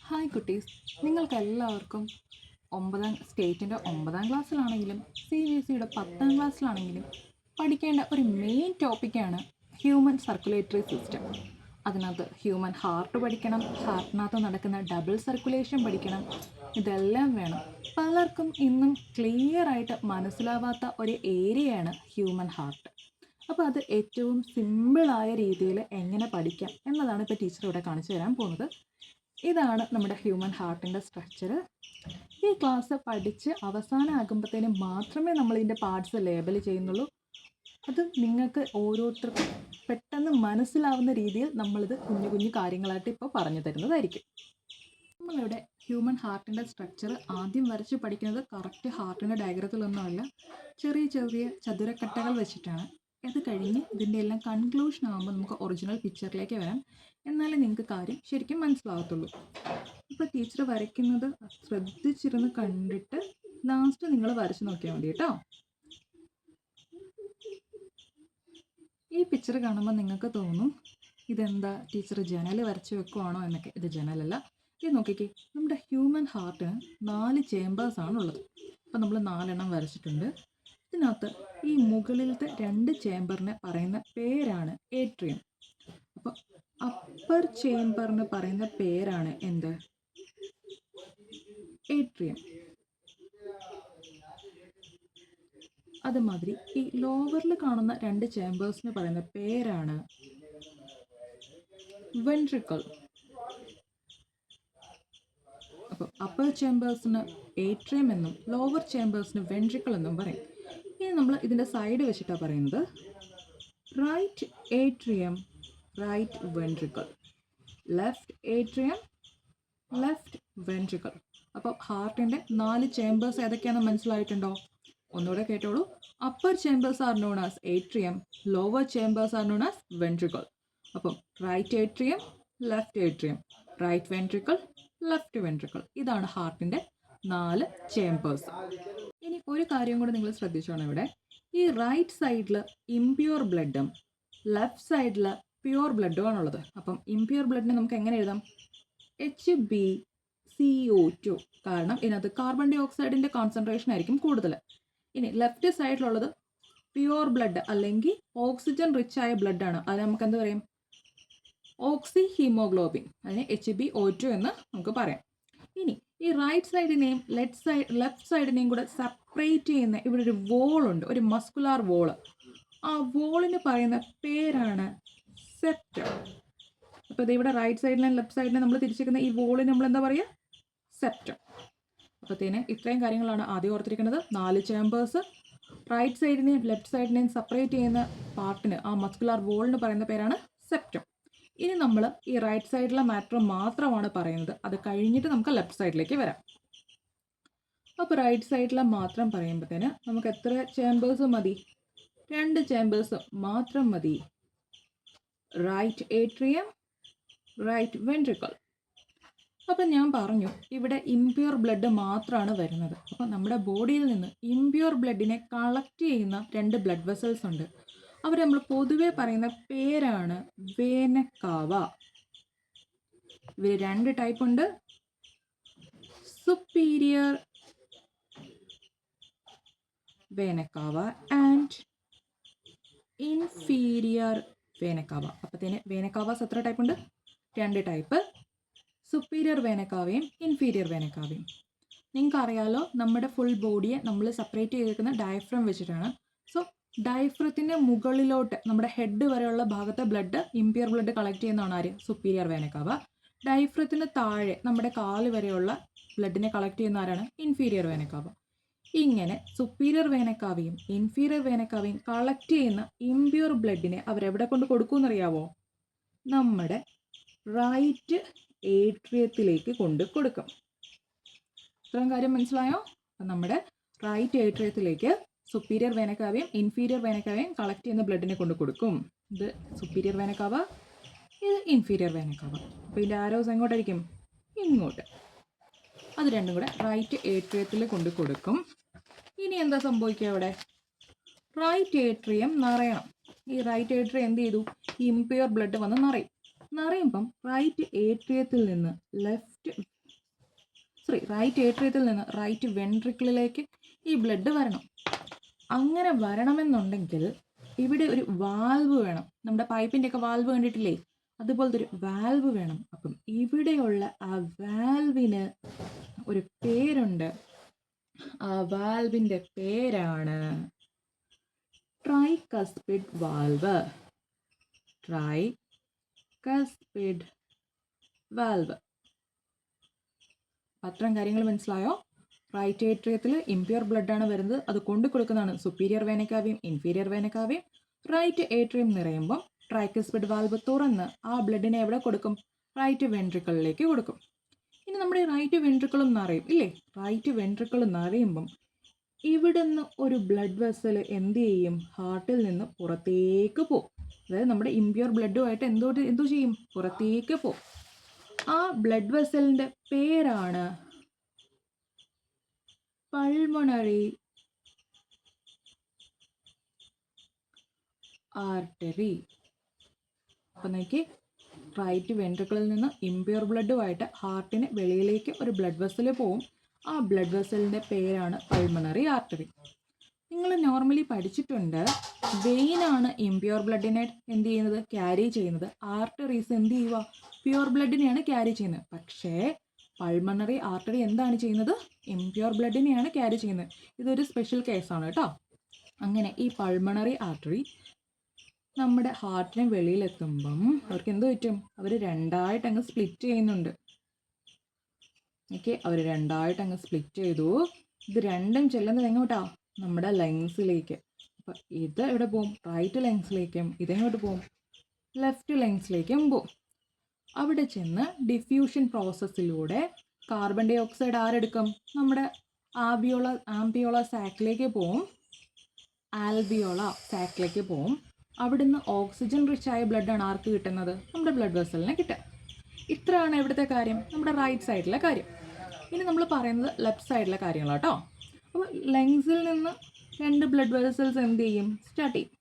Hi കുട്ടീസ്, നിങ്ങൾക്കെല്ലാവർക്കും സ്റ്റേറ്റിൻ്റെ 9ാം ക്ലാസ്സിലാണെങ്കിലും CBSEയുടെ 10ാം ക്ലാസ്സിലാണെങ്കിലും പഠിക്കേണ്ട ഒരു മെയിൻ ടോപ്പിക്കാണ് ഹ്യൂമൻ സർക്കുലേറ്ററി സിസ്റ്റം. അതിനകത്ത് ഹ്യൂമൻ ഹാർട്ട് പഠിക്കണം, ഹാർട്ടിനകത്ത് നടക്കുന്ന ഡബിൾ സർക്കുലേഷൻ പഠിക്കണം. ഇതെല്ലാം വേണം. പലർക്കും ഇന്നും ക്ലിയറായിട്ട് മനസ്സിലാവാത്ത ഒരു ഏരിയയാണ് ഹ്യൂമൻ ഹാർട്ട്. അപ്പോൾ അത് ഏറ്റവും സിമ്പിളായ രീതിയിൽ എങ്ങനെ പഠിക്കാം എന്നതാണ് ഇപ്പോൾ ടീച്ചർ ഇവിടെ കാണിച്ചു തരാൻ പോകുന്നത്. ഇതാണ് നമ്മുടെ ഹ്യൂമൻ ഹാർട്ടിൻ്റെ സ്ട്രക്ചർ. ഈ ക്ലാസ് പഠിച്ച് അവസാനമാകുമ്പോഴത്തേനും മാത്രമേ നമ്മൾ ഇതിൻ്റെ പാർട്സ് ലേബൽ ചെയ്യുന്നുള്ളൂ. അത് നിങ്ങൾക്ക് ഓരോരുത്തർക്കും പെട്ടെന്ന് മനസ്സിലാവുന്ന രീതിയിൽ നമ്മളിത് കുഞ്ഞു കുഞ്ഞു കാര്യങ്ങളായിട്ട് ഇപ്പോൾ പറഞ്ഞു തരുന്നതായിരിക്കും. നമ്മളിവിടെ ഹ്യൂമൻ ഹാർട്ടിൻ്റെ സ്ട്രക്ചർ ആദ്യം വരച്ച് പഠിക്കുന്നത് കറക്റ്റ് ഹാർട്ടിൻ്റെ ഡയഗ്രത്തിലൊന്നുമല്ല, ചെറിയ ചെറിയ ചതുരക്കട്ടകൾ വെച്ചിട്ടാണ്. അത് കഴിഞ്ഞ് ഇതിൻ്റെ എല്ലാം കൺക്ലൂഷൻ ആകുമ്പോൾ നമുക്ക് ഒറിജിനൽ പിക്ചറിലേക്ക് വരാം. എന്നാലേ നിങ്ങൾക്ക് കാര്യം ശരിക്കും മനസ്സിലാകത്തുള്ളൂ. ഇപ്പോൾ ടീച്ചർ വരയ്ക്കുന്നത് ശ്രദ്ധിച്ചിരുന്ന് കണ്ടിട്ട് ലാസ്റ്റ് നിങ്ങൾ വരച്ച് നോക്കിയാൽ മതി കേട്ടോ. ഈ പിക്ചർ കാണുമ്പോൾ നിങ്ങൾക്ക് തോന്നും ഇതെന്താ ടീച്ചർ ജനൽ വരച്ച് വെക്കുവാണോ എന്നൊക്കെ. ഇത് ജനലല്ല. ഇത് നോക്കിക്കേ, നമ്മുടെ ഹ്യൂമൻ ഹാർട്ടിന് 4 ചേമ്പേഴ്സാണുള്ളത്. അപ്പോൾ നമ്മൾ 4 എണ്ണം വരച്ചിട്ടുണ്ട്. ഇതിനകത്ത് ഈ മുകളിലത്തെ 2 ചേമ്പറിനെ പറയുന്ന പേരാണ് ഏട്രിയം. അപ്പോൾ അപ്പർ ചേമ്പറിന് പറയുന്ന പേരാണ് എന്ത്? ഏട്രിയം. അതുമാതിരി ഈ ലോവറിൽ കാണുന്ന 2 ചേമ്പേഴ്സിന് പറയുന്ന പേരാണ് വെൻട്രിക്കിൾ. അപ്പോൾ അപ്പർ ചേമ്പേഴ്സിന് ഏട്രിയം എന്നും ലോവർ ചേമ്പേഴ്സിന് വെൻട്രിക്കിൾ എന്നും പറയും. ഇനി നമ്മൾ ഇതിൻ്റെ സൈഡ് വെച്ചിട്ടാണ് പറയുന്നത് right atrium, right ventricle, left atrium, left ventricle. അപ്പോൾ ഹാർട്ടിൻ്റെ 4 ചേമ്പേഴ്സ് ഏതൊക്കെയാണെന്ന് മനസ്സിലായിട്ടുണ്ടോ? ഒന്നുകൂടെ കേട്ടോളൂ. Upper chambers are known as atrium, lower chambers are known as ventricle. അപ്പം right atrium, left atrium, right ventricle, left ventricle. ഇതാണ് ഹാർട്ടിൻ്റെ 4 ചേമ്പേഴ്സ്. ഇനി ഒരു കാര്യം കൂടെ നിങ്ങൾ ശ്രദ്ധിച്ചോണം. ഇവിടെ ഈ റൈറ്റ് സൈഡിൽ ഇംപ്യൂർ ബ്ലഡും ലെഫ്റ്റ് സൈഡിൽ പ്യുവർ ബ്ലഡും ആണുള്ളത്. അപ്പം ഇംപ്യൂർ ബ്ലഡിനെ നമുക്ക് എങ്ങനെ എഴുതാം? HbCO2. കാരണം ഇതിനകത്ത് കാർബൺ ഡൈ ഓക്സൈഡിൻ്റെ കോൺസെൻട്രേഷൻ ആയിരിക്കും കൂടുതൽ. ഇനി ലെഫ്റ്റ് സൈഡിലുള്ളത് പ്യുവർ ബ്ലഡ് അല്ലെങ്കിൽ ഓക്സിജൻ റിച്ച് ആയ ബ്ലഡാണ്. അത് നമുക്ക് എന്ത് പറയും? ഓക്സി ഹീമോഗ്ലോബിൻ. അതിന് HbO2 എന്ന് നമുക്ക് പറയാം. ഇനി ഈ റൈറ്റ് സൈഡിനെയും ലെഫ്റ്റ് സൈഡിനെയും കൂടെ സെപ്പറേറ്റ് ചെയ്യുന്ന ഇവിടെ ഒരു വോളുണ്ട്, ഒരു മസ്കുലാർ വോള്. ആ വോളിന് പറയുന്ന പേരാണ് സെപ്റ്റം. അപ്പോൾ ഇത് ഇവിടെ റൈറ്റ് സൈഡിലും ലെഫ്റ്റ് സൈഡിലും നമ്മൾ തിരിച്ചിരിക്കുന്ന ഈ വോളിന് നമ്മൾ എന്താ പറയുക? സെപ്റ്റം. അപ്പോഴത്തേന് ഇത്രയും കാര്യങ്ങളാണ് ആദ്യം ഓർത്തിരിക്കുന്നത്. 4 ചേമ്പേഴ്സ്, റൈറ്റ് സൈഡിനെയും ലെഫ്റ്റ് സൈഡിനെയും സെപ്പറേറ്റ് ചെയ്യുന്ന പാർട്ടിന്, ആ മസ്കുലാർ വോളിന് പറയുന്ന പേരാണ് സെപ്റ്റം. ഇനി നമ്മൾ ഈ റൈറ്റ് സൈഡിലെ മാറ്റർ മാത്രമാണ് പറയുന്നത്. അത് കഴിഞ്ഞിട്ട് നമുക്ക് ലെഫ്റ്റ് സൈഡിലേക്ക് വരാം. അപ്പോൾ റൈറ്റ് സൈഡിലെ മാത്രം പറയുമ്പോഴത്തേന് നമുക്ക് എത്ര ചേമ്പേഴ്സ് മതി? 2 ചേമ്പേഴ്സ് മാത്രം മതി. Right atrium, right ventricle. അപ്പം ഞാൻ പറഞ്ഞു ഇവിടെ ഇംപ്യൂർ ബ്ലഡ് മാത്രമാണ് വരുന്നത്. അപ്പം നമ്മുടെ ബോഡിയിൽ നിന്ന് ഇംപ്യൂർ ബ്ലഡിനെ കളക്ട് ചെയ്യുന്ന 2 ബ്ലഡ് വെസൽസ് ഉണ്ട്. അവർ നമ്മൾ പൊതുവെ പറയുന്ന പേരാണ് വേന കാവ. ഇവർ 2 ടൈപ്പ് ഉണ്ട്. Superior vena cava and inferior vena cava. അപ്പത്തേന് വേന കാവാസ് എത്ര ടൈപ്പ് ഉണ്ട്? 2 ടൈപ്പ്. സുപ്പീരിയർ വേനക്കാവയും ഇൻഫീരിയർ വേനക്കാവയും. നിങ്ങൾക്ക് അറിയാലോ, നമ്മുടെ ഫുൾ ബോഡിയെ നമ്മൾ സെപ്പറേറ്റ് ചെയ്തിരിക്കുന്ന ഡയഫ്രം വെച്ചിട്ടാണ്. സോ ഡയഫ്രത്തിൻ്റെ മുകളിലോട്ട് നമ്മുടെ ഹെഡ് വരെയുള്ള ഭാഗത്തെ ബ്ലഡ്, ഇംപ്യൂർ ബ്ലഡ് കളക്ട് ചെയ്യുന്നതാണ് ആര്? സുപ്പീരിയർ വേനക്കാവ. ഡയഫ്രത്തിന് താഴെ നമ്മുടെ കാല് വരെയുള്ള ബ്ലഡിനെ കളക്ട് ചെയ്യുന്ന ആരാണ്? ഇൻഫീരിയർ വേനക്കാവ. ഇങ്ങനെ സുപ്പീരിയർ വേനക്കാവയും ഇൻഫീരിയർ വേനക്കാവയും കളക്ട് ചെയ്യുന്ന ഇംപ്യൂർ ബ്ലഡിനെ അവരെവിടെ കൊണ്ട് കൊടുക്കുമെന്നറിയാവോ? നമ്മുടെ റൈറ്റ് ഏട്രിയത്തിലേക്ക് കൊണ്ട് കൊടുക്കും. ഇത്രയും കാര്യം മനസ്സിലായോ? അപ്പം നമ്മുടെ റൈറ്റ് ഏട്രിയത്തിലേക്ക് സുപ്പീരിയർ വേനക്കാവയും ഇൻഫീരിയർ വേനക്കാവയും കളക്ട് ചെയ്യുന്ന ബ്ലഡിനെ കൊണ്ട് കൊടുക്കും. ഇത് സുപ്പീരിയർ വേനക്കാവ, ഇത് ഇൻഫീരിയർ വേനക്കാവ. അപ്പോൾ ഇതിൻ്റെ ആരോസ് എങ്ങോട്ടായിരിക്കും? ഇങ്ങോട്ട്. അത് രണ്ടും കൂടെ റൈറ്റ് ഏട്രിയത്തിൽ കൊണ്ട് കൊടുക്കും. ഇനി എന്താ സംഭവിക്കുക? ഇവിടെ റൈറ്റ് ഏട്രിയം നിറയണം. ഈ റൈറ്റ് ഏട്രിയം എന്ത് ചെയ്തു? ഇംപ്യൂർ ബ്ലഡ് വന്ന് നിറയും. നിറയുമ്പം റൈറ്റ് ഏട്രിയത്തിൽ നിന്ന് ലെഫ്റ്റ് റൈറ്റ് ഏട്രിയത്തിൽ നിന്ന് റൈറ്റ് വെൻട്രിക്കിളിലേക്ക് ഈ ബ്ലഡ് വരണം. അങ്ങനെ വരണമെന്നുണ്ടെങ്കിൽ ഇവിടെ ഒരു വാൽവ് വേണം. നമ്മുടെ പൈപ്പിൻ്റെയൊക്കെ വാൽവ് കണ്ടിട്ടില്ലേ? അതുപോലത്തെ ഒരു വാൽവ് വേണം. അപ്പം ഇവിടെയുള്ള ആ വാൽവിന് ഒരു പേരുണ്ട്. ആ വാൽവിൻ്റെ പേരാണ് ട്രൈകസ്പിഡ് വാൽവ്. Tricuspid valve. അത്രയും കാര്യങ്ങൾ മനസ്സിലായോ? റൈറ്റ് ഏട്രിയത്തിൽ ഇംപ്യൂർ ബ്ലഡാണ് വരുന്നത്. അത് കൊണ്ടു കൊടുക്കുന്നതാണ് സുപ്പീരിയർ വേനക്കാവയും ഇൻഫീരിയർ വേനക്കാവയും. റൈറ്റ് ഏട്രിയം നിറയുമ്പം ട്രൈകസ്പിഡ് വാൽവ് തുറന്ന് ആ ബ്ലഡിനെ എവിടെ കൊടുക്കും? റൈറ്റ് വെൻട്രിക്കിളിലേക്ക് കൊടുക്കും. ഇനി നമ്മുടെ റൈറ്റ് വെൻട്രിക്കിളും നിറയും ഇല്ലേ? റൈറ്റ് വെൻട്രിക്കിൾ നിറയുമ്പം ഇവിടുന്ന് ഒരു ബ്ലഡ് വെസൽ എന്ത് ചെയ്യും? ഹാർട്ടിൽ നിന്ന് പുറത്തേക്ക് പോകും. അതായത് നമ്മുടെ ഇംപ്യൂർ ബ്ലഡുമായിട്ട് എന്തു ചെയ്യും? പുറത്തേക്ക് പോകും. ആ ബ്ലഡ് വെസലിൻ്റെ പേരാണ് പൾമണറി ആർട്ടറി. അപ്പം നോക്കി, റൈറ്റ് വെൻട്രിക്കിളിൽ നിന്ന് ഇംപ്യൂർ ബ്ലഡുമായിട്ട് ഹാർട്ടിന് വെളിയിലേക്ക് ഒരു ബ്ലഡ് വെസൽ പോവും. ആ ബ്ലഡ് വെസലിൻ്റെ പേരാണ് പൾമണറി ആർട്ടറി. നിങ്ങൾ നോർമലി പഠിച്ചിട്ടുണ്ട്, വെയിനാണ് ഇംപ്യൂർ ബ്ലഡിനെ എന്ത് ചെയ്യുന്നത്? ക്യാരി ചെയ്യുന്നത്. ആർട്ടറീസ് എന്ത് ചെയ്യുക? പ്യൂർ ബ്ലഡിനെയാണ് ക്യാരി ചെയ്യുന്നത്. പക്ഷേ പൾമണറി ആർട്ടറി എന്താണ് ചെയ്യുന്നത്? ഇംപ്യൂർ ബ്ലഡിനെയാണ് ക്യാരി ചെയ്യുന്നത്. ഇതൊരു സ്പെഷ്യൽ കേസാണ് കേട്ടോ. അങ്ങനെ ഈ പൾമണറി ആർട്ടറി നമ്മുടെ ഹാർട്ടിന് വെളിയിലെത്തുമ്പം അവർക്ക് എന്ത് പറ്റും? അവർ രണ്ടായിട്ട് അങ്ങ് സ്പ്ലിറ്റ് ചെയ്യുന്നുണ്ട്. ഓക്കെ, അവർ രണ്ടായിട്ട് അങ്ങ് സ്പ്ലിറ്റ് ചെയ്തു. ഇത് രണ്ടും ചെല്ലുന്നത് എങ്ങോട്ടാ? നമ്മുടെ ലങ്സിലേക്ക്. അപ്പം ഇത് എവിടെ പോവും? റൈറ്റ് ലങ്സിലേക്കും. ഇതെങ്ങോട്ട് പോവും? ലെഫ്റ്റ് ലങ്സിലേക്കും പോവും. അവിടെ ചെന്ന് ഡിഫ്യൂഷൻ പ്രോസസ്സിലൂടെ കാർബൺ ഡൈ ഓക്സൈഡ് ആരെടുക്കും? നമ്മുടെ ആംബിയോള സാക്കിലേക്ക് പോവും. ആൽബിയോള സാക്കിലേക്ക് പോവും. അവിടുന്ന് ഓക്സിജൻ റിച്ച് ആയ ബ്ലഡാണ് ആർക്ക് കിട്ടുന്നത്? നമ്മുടെ ബ്ലഡ് വെസലിന് കിട്ടുക. ഇത്രയാണ് ഇവിടുത്തെ കാര്യം, നമ്മുടെ റൈറ്റ് സൈഡിലെ കാര്യം. ഇനി നമ്മൾ പറയുന്നത് ലെഫ്റ്റ് സൈഡിലെ കാര്യങ്ങളാണ് കേട്ടോ. അപ്പോൾ ലങ്സിൽ നിന്ന് രണ്ട് ബ്ലഡ് വെസൽസ് എന്ത് ചെയ്യും? സ്റ്റാർട്ട് ചെയ്യും.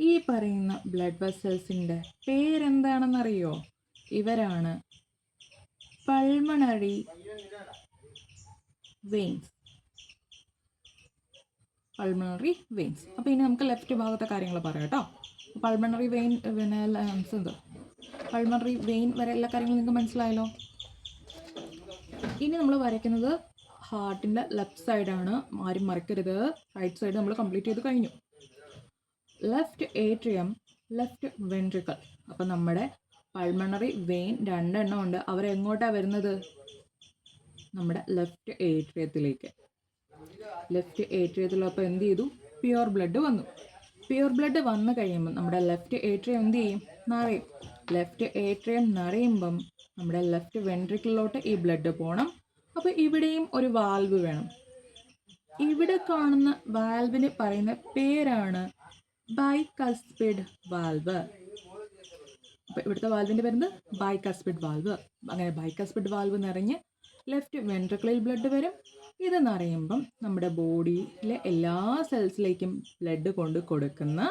ഈ പറയുന്ന ബ്ലഡ് വെസൽസിൻ്റെ പേരെന്താണെന്നറിയോ? ഇവരാണ് പൾമണറി വെയിൻസ്. Pulmonary veins. അപ്പോൾ ഇനി നമുക്ക് ലെഫ്റ്റ് ഭാഗത്തെ കാര്യങ്ങൾ പറയാം കേട്ടോ. പൾമണറി വെയിൻ പൾമണറി വെയിൻ വരെ എല്ലാ കാര്യങ്ങളും നിങ്ങൾക്ക് മനസ്സിലായല്ലോ. ഇനി നമ്മൾ വരയ്ക്കുന്നത് ഹാർട്ടിൻ്റെ ലെഫ്റ്റ് സൈഡാണ്. ആരും മറക്കരുത്. റൈറ്റ് സൈഡ് നമ്മൾ കംപ്ലീറ്റ് ചെയ്ത് കഴിഞ്ഞു. Left atrium, left ventricle. അപ്പം നമ്മുടെ പൾമണറി വെയിൻ രണ്ടെണ്ണം ഉണ്ട്. അവരെങ്ങോട്ടാണ് വരുന്നത്? നമ്മുടെ ലെഫ്റ്റ് ഏട്രിയത്തിലേക്ക്. ലെഫ്റ്റ് ഏട്രിയത്തിലപ്പോൾ എന്ത് ചെയ്തു? പ്യുവർ ബ്ലഡ് വന്നു. പ്യുവർ ബ്ലഡ് വന്നു കഴിയുമ്പം നമ്മുടെ ലെഫ്റ്റ് ഏട്രിയം എന്ത് ചെയ്യും? നിറയും. ലെഫ്റ്റ് ഏട്രിയം നിറയുമ്പം നമ്മുടെ ലെഫ്റ്റ് വെൻട്രിക്കിളിലോട്ട് ഈ ബ്ലഡ് പോകണം. അപ്പോൾ ഇവിടെയും ഒരു വാൽവ് വേണം. ഇവിടെ കാണുന്ന വാൽവിന് പറയുന്ന പേരാണ് ബൈകസ്പിഡ് വാൽവ്. അപ്പോൾ ഇവിടുത്തെ വാൽവിൻ്റെ പേരുന്നത് ബൈകസ്പിഡ് വാൽവ്. അങ്ങനെ ബൈകസ്പിഡ് വാൽവ് നിറഞ്ഞ് ലെഫ്റ്റ് വെൻട്രിക്കിളിൽ ബ്ലഡ് വരും. ഇത് നിറയുമ്പം നമ്മുടെ ബോഡിയിലെ എല്ലാ സെൽസിലേക്കും ബ്ലഡ് കൊണ്ട് കൊടുക്കുന്ന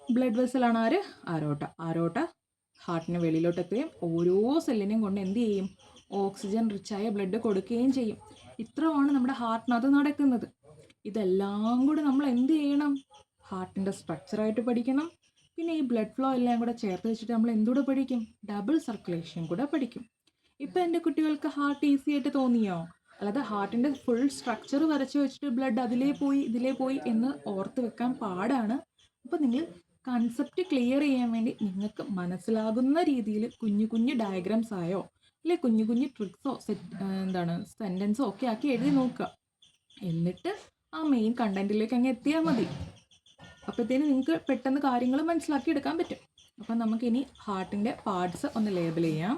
ബ്ലഡ് വെസലാണ് ആര്? ആരോട്ട. ആരോട്ട ഹാർട്ടിന് വെളിയിലോട്ടെത്തുകയും ഓരോ സെല്ലിനെയും കൊണ്ട് എന്ത് ചെയ്യും? ഓക്സിജൻ റിച്ചായ ബ്ലഡ് കൊടുക്കുകയും ചെയ്യും. ഇത്രയാണ് നമ്മുടെ ഹാർട്ടിനകത്ത് നടക്കുന്നത്. ഇതെല്ലാം കൂടി നമ്മൾ എന്ത് ചെയ്യണം? ഹാർട്ടിൻ്റെ സ്ട്രക്ചറായിട്ട് പഠിക്കണം. പിന്നെ ഈ ബ്ലഡ് ഫ്ലോ എല്ലാം കൂടെ ചേർത്ത് വെച്ചിട്ട് നമ്മൾ എന്തുകൂടെ പഠിക്കും? ഡബിൾ സർക്കുലേഷൻ കൂടെ പഠിക്കും. ഇപ്പം എൻ്റെ കുട്ടികൾക്ക് ഹാർട്ട് ഈസി ആയിട്ട് തോന്നിയോ? അല്ലാതെ ഹാർട്ടിൻ്റെ ഫുൾ സ്ട്രക്ചർ വരച്ച് വെച്ചിട്ട് ബ്ലഡ് അതിലേ പോയി ഇതിലേ പോയി എന്ന് ഓർത്ത് വെക്കാൻ പാടാണ്. അപ്പോൾ നിങ്ങൾ കൺസെപ്റ്റ് ക്ലിയർ ചെയ്യാൻ വേണ്ടി നിങ്ങൾക്ക് മനസ്സിലാകുന്ന രീതിയിൽ കുഞ്ഞു കുഞ്ഞു ഡയഗ്രാംസ് ആയോ അല്ലെ കുഞ്ഞു കുഞ്ഞു ട്രിക്സോ സെൻറ്റൻസോ ഒക്കെ ആക്കി എഴുതി നോക്കുക. എന്നിട്ട് ആ മെയിൻ കണ്ടന്റിലേക്ക് അങ്ങ് എത്തിയാൽ മതി. അപ്പോഴത്തേനും നിങ്ങൾക്ക് പെട്ടെന്ന് കാര്യങ്ങൾ മനസ്സിലാക്കി എടുക്കാൻ പറ്റും. അപ്പം നമുക്കിനി ഹാർട്ടിൻ്റെ പാർട്സ് ഒന്ന് ലേബൽ ചെയ്യാം.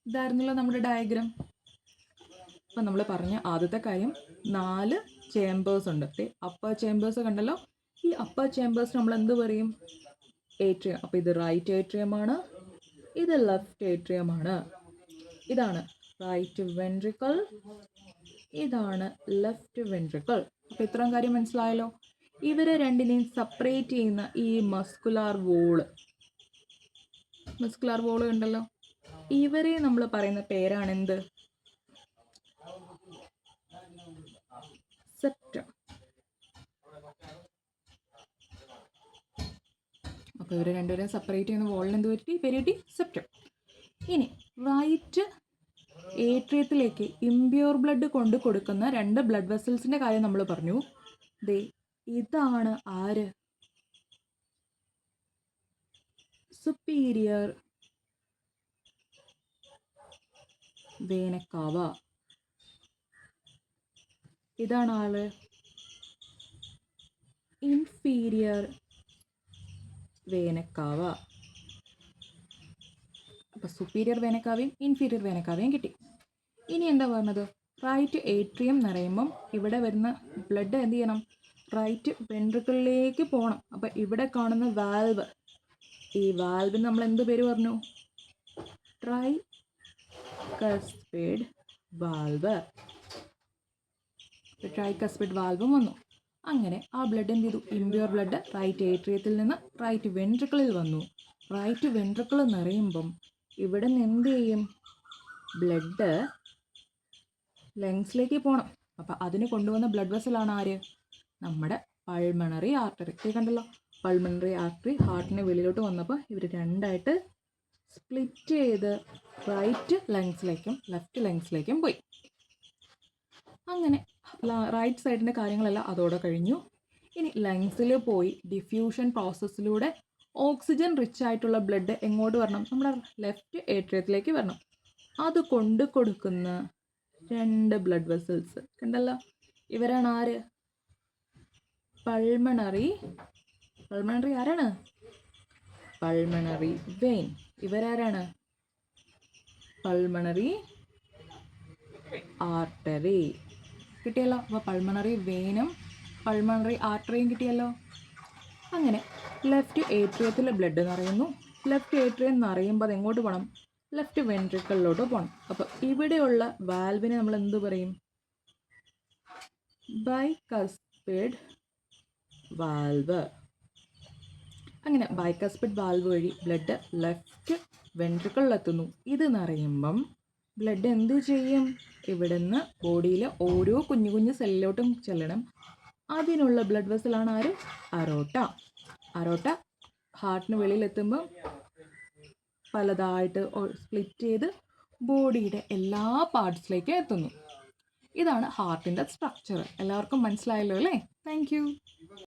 ഇതായിരുന്നല്ലോ നമ്മുടെ ഡയഗ്രാം. അപ്പം നമ്മൾ പറഞ്ഞ ആദ്യത്തെ കാര്യം 4 ചേമ്പേഴ്സ് ഉണ്ട്. അപ്പർ ചേമ്പേഴ്സ് കണ്ടല്ലോ. ഈ അപ്പർ ചേമ്പേഴ്സ് നമ്മൾ എന്ത് പറയും? ഏട്രിയം. അപ്പോൾ ഇത് റൈറ്റ് ഏട്രിയമാണ്, ഇത് ലെഫ്റ്റ് ഏട്രിയമാണ്. ഇതാണ് റൈറ്റ് വെൻട്രിക്കിൾ, ഇതാണ് ലെഫ്റ്റ് വെൻട്രിക്കിൾ. അപ്പോൾ ഇത്രയും കാര്യം മനസ്സിലായല്ലോ. ഇവരെ രണ്ടിനെയും സെപ്പറേറ്റ് ചെയ്യുന്ന ഈ മസ്കുലാർ വോള് കണ്ടല്ലോ. ഇവരെ നമ്മൾ പറയുന്ന പേരാണ് എന്ത്? സെപ്റ്റം. അപ്പോൾ ഇവർ രണ്ടുപേരും സെപ്പറേറ്റ് ചെയ്യുന്ന വോളിന് എന്ത് പറ്റി? പേര് കിട്ടി സെപ്റ്റം. ഇനി റൈറ്റ് ഏട്രിയത്തിലേക്ക് ഇംപ്യൂർ ബ്ലഡ് കൊണ്ട് കൊടുക്കുന്ന 2 ബ്ലഡ് വെസൽസിന്റെ കാര്യം നമ്മൾ പറഞ്ഞു. ദേ ഇതാണ് ആര്? സുപ്പീരിയർ വേന കാവ. ഇതാണ് ആള് ഇൻഫീരിയർ വേന കാവ. അപ്പോൾ സുപ്പീരിയർ വേന കാവയും ഇൻഫീരിയർ വേന കാവയും കിട്ടി. ഇനി എന്താ പറഞ്ഞത്? റൈറ്റ് ഏട്രിയം നിറയുമ്പം ഇവിടെ വരുന്ന ബ്ലഡ് എന്ത് ചെയ്യണം? റൈറ്റ് വെൻട്രിക്കിളിലേക്ക് പോകണം. അപ്പം ഇവിടെ കാണുന്ന വാൽവ്, ഈ വാൽവിന് നമ്മൾ എന്ത് പേര് പറഞ്ഞു? Tricuspid valve. ട്രൈകസ്പിഡ് വാൽവും വന്നു. അങ്ങനെ ആ ബ്ലഡ് എന്ത് ചെയ്തു? ഇംപ്യൂർ ബ്ലഡ് റൈറ്റ് ഏട്രിയത്തിൽ നിന്ന് റൈറ്റ് വെൻട്രിക്കിളിൽ വന്നു. റൈറ്റ് വെൻട്രിക്കിൾ നിറയുമ്പം ഇവിടെ നിന്ന് എന്ത് ചെയ്യും? ബ്ലഡ് ലങ്സിലേക്ക് പോകണം. അപ്പം അതിന് കൊണ്ടുവന്ന ബ്ലഡ് വെസലാണ് ആര്? നമ്മുടെ പൾമണറി ആർട്ടറി. കണ്ടല്ലോ, പൾമണറി ആർട്ടറി ഹാർട്ടിന് വെളിയിലോട്ട് വന്നപ്പോൾ ഇവർ രണ്ടായിട്ട് സ്പ്ലിറ്റ് ചെയ്ത് റൈറ്റ് ലങ്സിലേക്കും ലെഫ്റ്റ് ലങ്സിലേക്കും പോയി. അങ്ങനെ റൈറ്റ് സൈഡിൻ്റെ കാര്യങ്ങളെല്ലാം അതോടെ കഴിഞ്ഞു. ഇനി ലങ്സിൽ പോയി ഡിഫ്യൂഷൻ പ്രോസസ്സിലൂടെ ഓക്സിജൻ റിച്ച് ആയിട്ടുള്ള ബ്ലഡ് എങ്ങോട്ട് വരണം? നമ്മുടെ ലെഫ്റ്റ് ഏട്രിയത്തിലേക്ക് വരണം. അത് കൊണ്ട് കൊടുക്കുന്ന 2 ബ്ലഡ് വെസൽസ് കണ്ടല്ലോ, ഇവരാണ് ആര്? പൾമണറി ആരാണ്? Pulmonary vein. ഇവരാരാണ്? Pulmonary artery. കിട്ടിയല്ലോ. അപ്പോൾ പൾമണറി വെയിനും പൾമണറി ആർട്ടറിയും കിട്ടിയല്ലോ. അങ്ങനെ ലെഫ്റ്റ് ഏട്രിയത്തിൽ ബ്ലഡ് നിറയുന്നു. ലെഫ്റ്റ് ഏട്രിയം നിറയുമ്പോൾ അത് എങ്ങോട്ട് പോകണം? ലെഫ്റ്റ് വെൻട്രിക്കിളിലോട്ട് പോകണം. അപ്പോൾ ഇവിടെയുള്ള വാൽവിനെ നമ്മൾ എന്ത് പറയും? Bicuspid valve. അങ്ങനെ ബൈകസ്പിഡ് വാൽവ് വഴി ബ്ലഡ് ലെഫ്റ്റ് വെൻട്രിക്കിളിലെത്തുന്നു. ഇത് നിറയുമ്പം ബ്ലഡ് എന്ത് ചെയ്യും? ഇവിടുന്ന് ബോഡിയിൽ ഓരോ കുഞ്ഞു കുഞ്ഞു സെല്ലിലോട്ടും ചെല്ലണം. അതിനുള്ള ബ്ലഡ് വെസലാണ് ആര്? അറോട്ട. അറോട്ട ഹാർട്ടിന് വെളിയിലെത്തുമ്പോൾ പലതായിട്ട് സ്പ്ലിറ്റ് ചെയ്ത് ബോഡിയുടെ എല്ലാ പാർട്സിലേക്കും എത്തുന്നു. ഇതാണ് ഹാർട്ടിൻ്റെ സ്ട്രക്ചർ. എല്ലാവർക്കും മനസ്സിലായല്ലോ അല്ലേ? താങ്ക്